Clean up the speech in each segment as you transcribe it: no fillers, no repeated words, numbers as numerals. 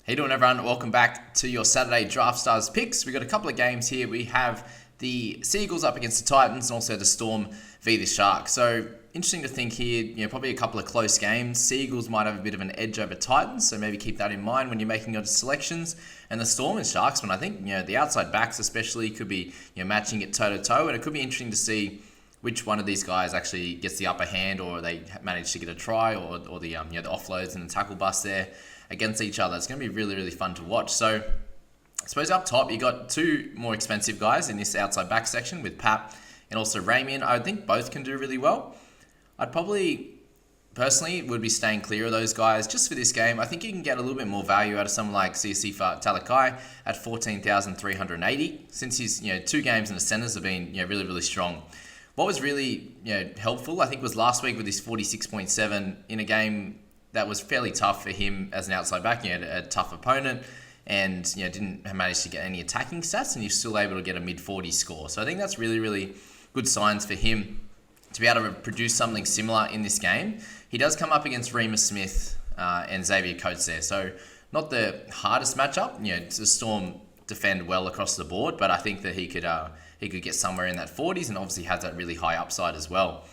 How you doing, everyone? Welcome back to your Saturday Draftstars picks. We've got a couple of games here. We have the Seagulls up against the Titans and also the Storm v the Sharks. So interesting to think here, probably a couple of close games. Seagulls might have a bit of an edge over Titans, so maybe keep that in mind when you're making your selections. And the Storm and Sharks one, I think, the outside backs especially could be, matching it toe-to-toe, and it could be interesting to see which one of these guys actually gets the upper hand, or they manage to get a try, or the offloads and the tackle bust there against each other. It's going to be really, really fun to watch. So I suppose up top, you got two more expensive guys in this outside back section with Pat and also Ramian. I think both can do really well. I'd probably, personally, would be staying clear of those guys just for this game. I think you can get a little bit more value out of someone like Siasifa Talakai at 14,380, since his two games in the centres have been really, really strong. What was really helpful, I think, was last week with his 46.7 in a game that was fairly tough for him as an outside back. He had a tough opponent and didn't manage to get any attacking stats, and you're still able to get a mid-40 score. So I think that's really, really good signs for him to be able to produce something similar in this game. He does come up against Remus Smith and Xavier Coates there, so not the hardest matchup. The Storm defend well across the board, but I think that he could get somewhere in that 40s, and obviously has that really high upside as well.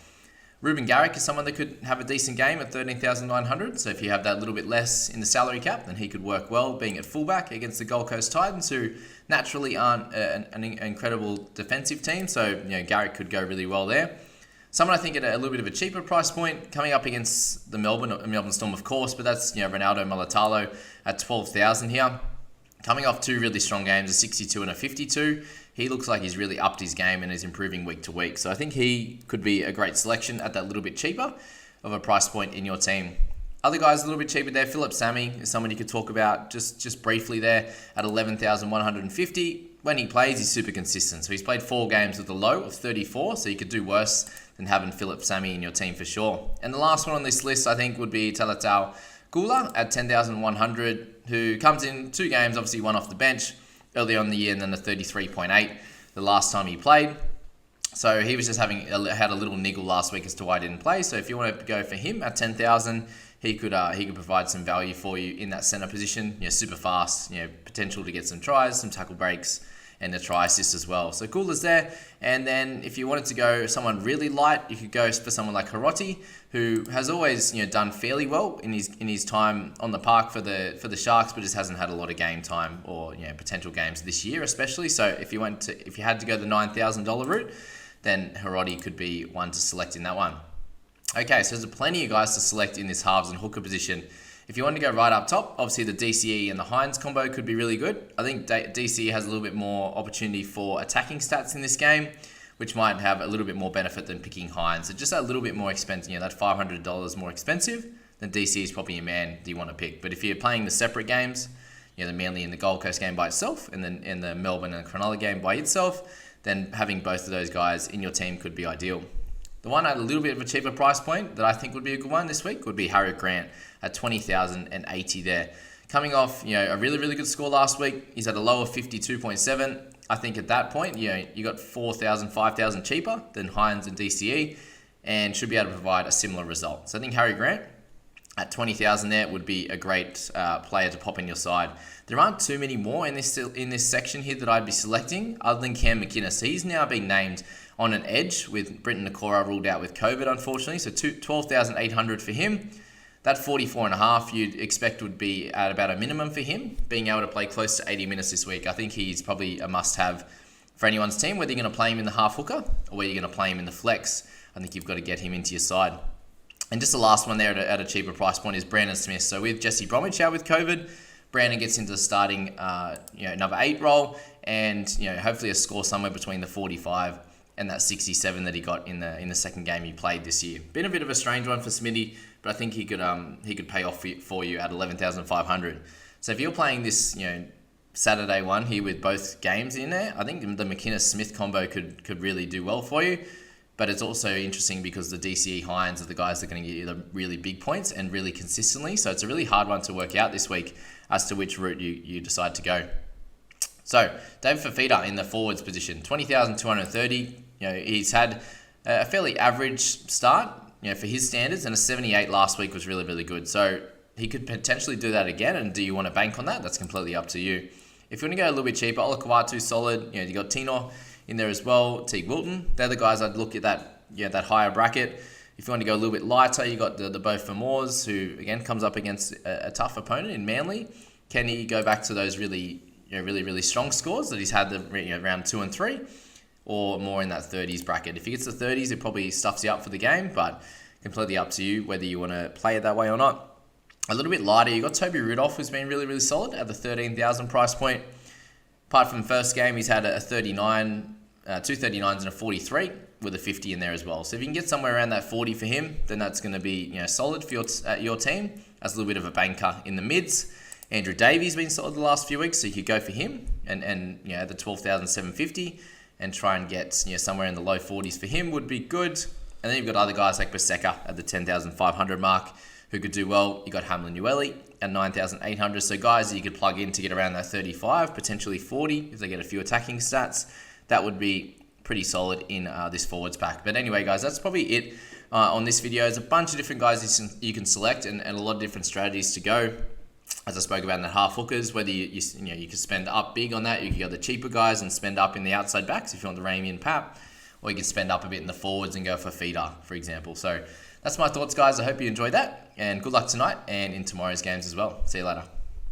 Ruben Garrick is someone that could have a decent game at 13,900. So if you have that little bit less in the salary cap, then he could work well being at fullback against the Gold Coast Titans, who naturally aren't an incredible defensive team. So Garrick could go really well there. Someone I think at a little bit of a cheaper price point, coming up against the Melbourne Storm, of course, but that's Ronaldo Mulatalo at 12,000 here. Coming off two really strong games, a 62 and a 52. He looks like he's really upped his game and is improving week to week. So I think he could be a great selection at that little bit cheaper of a price point in your team. Other guys a little bit cheaper there. Philip Sammy is someone you could talk about just briefly there at 11,150. When he plays, he's super consistent. So he's played 4 games with a low of 34, so you could do worse than having Philip Sammy in your team for sure. And the last one on this list, I think, would be Talatau Gula at 10,100, who comes in 2 games, obviously one off the bench early on in the year, and then the 33.8 the last time he played. So he was just had a little niggle last week as to why he didn't play. So if you want to go for him at 10,000, he could provide some value for you in that center position. Super fast, potential to get some tries, some tackle breaks, and a try assist as well. So cool is there. And then if you wanted to go someone really light, you could go for someone like Hiroti, who has always done fairly well in his time on the park for the Sharks, but just hasn't had a lot of game time or potential games this year especially. So if you had to go the $9,000 route, then Hiroti could be one to select in that one. Okay, so there's plenty of guys to select in this halves and hooker position. If you want to go right up top, obviously the DCE and the Hines combo could be really good. I think DCE has a little bit more opportunity for attacking stats in this game, which might have a little bit more benefit than picking Hines. So just a little bit more expensive, that $500 more expensive, then DCE is probably a man that you want to pick. But if you're playing the separate games, the Manly and the Gold Coast game by itself, and then in the Melbourne and Cronulla game by itself, then having both of those guys in your team could be ideal. The one at a little bit of a cheaper price point that I think would be a good one this week would be Harriet Grant at 20,080 there. Coming off, a really, really good score last week. He's at a low of 52.7. I think at that point, you got 4,000, 5,000 cheaper than Hines and DCE, and should be able to provide a similar result. So I think Harriet Grant at 20,000 there would be a great player to pop in your side. There aren't too many more in this section here that I'd be selecting, other than Cam McInnes. He's now being named on an edge with Britton Nakora ruled out with COVID, unfortunately. So 12,800 for him. That 44.5 you'd expect would be at about a minimum for him, being able to play close to 80 minutes this week. I think he's probably a must-have for anyone's team, whether you're going to play him in the half hooker or whether you're going to play him in the flex. I think you've got to get him into your side. And just the last one there at a cheaper price point is Brandon Smith. So with Jesse Bromwich out with COVID, Brandon gets into the starting number 8 role, and hopefully a score somewhere between the 45 and that 67 that he got in the second game he played this year. Been a bit of a strange one for Smitty, but I think he could pay off for you at 11,500. So if you're playing this Saturday one here with both games in there, I think the McInnes-Smith combo could really do well for you. But it's also interesting because the DCE Hines are the guys that are going to get you the really big points and really consistently. So it's a really hard one to work out this week as to which route you decide to go. So David Fafita in the forwards position, 20,230. He's had a fairly average start, for his standards, and a 78 last week was really, really good. So he could potentially do that again. And do you want to bank on that? That's completely up to you. If you want to go a little bit cheaper, Olakawatu's solid. You got Tino in there as well, Teague Wilton. They're the guys I'd look at that higher bracket. If you want to go a little bit lighter, you got the Beau Fermors, who again comes up against a tough opponent in Manly. Can he go back to those really strong scores that he's had round 2 and 3, or more in that 30s bracket? If he gets the 30s, it probably stuffs you up for the game, but completely up to you whether you want to play it that way or not. A little bit lighter, you got Toby Rudolph, who's been really solid at the 13,000 price point. Apart from the first game, he's had a 39, 2 39s and a 43 with a 50 in there as well. So if you can get somewhere around that 40 for him, then that's going to be solid for your team as a little bit of a banker in the mids. Andrew Davies been solid the last few weeks, so you could go for him and the 12,750 and try and get somewhere in the low 40s for him would be good. And then you've got other guys like Baseka at the 10,500 mark who could do well. You got Hamlin Ueli at 9,800. So guys that you could plug in to get around that 35, potentially 40 if they get a few attacking stats. That would be pretty solid in this forwards pack. But anyway, guys, that's probably it on this video. There's a bunch of different guys you can select and a lot of different strategies to go. As I spoke about in the half hookers, whether you could spend up big on that, you could go the cheaper guys and spend up in the outside backs if you want the Ramey and Pap, or you can spend up a bit in the forwards and go for feeder, for example. So that's my thoughts, guys. I hope you enjoyed that, and good luck tonight and in tomorrow's games as well. See you later.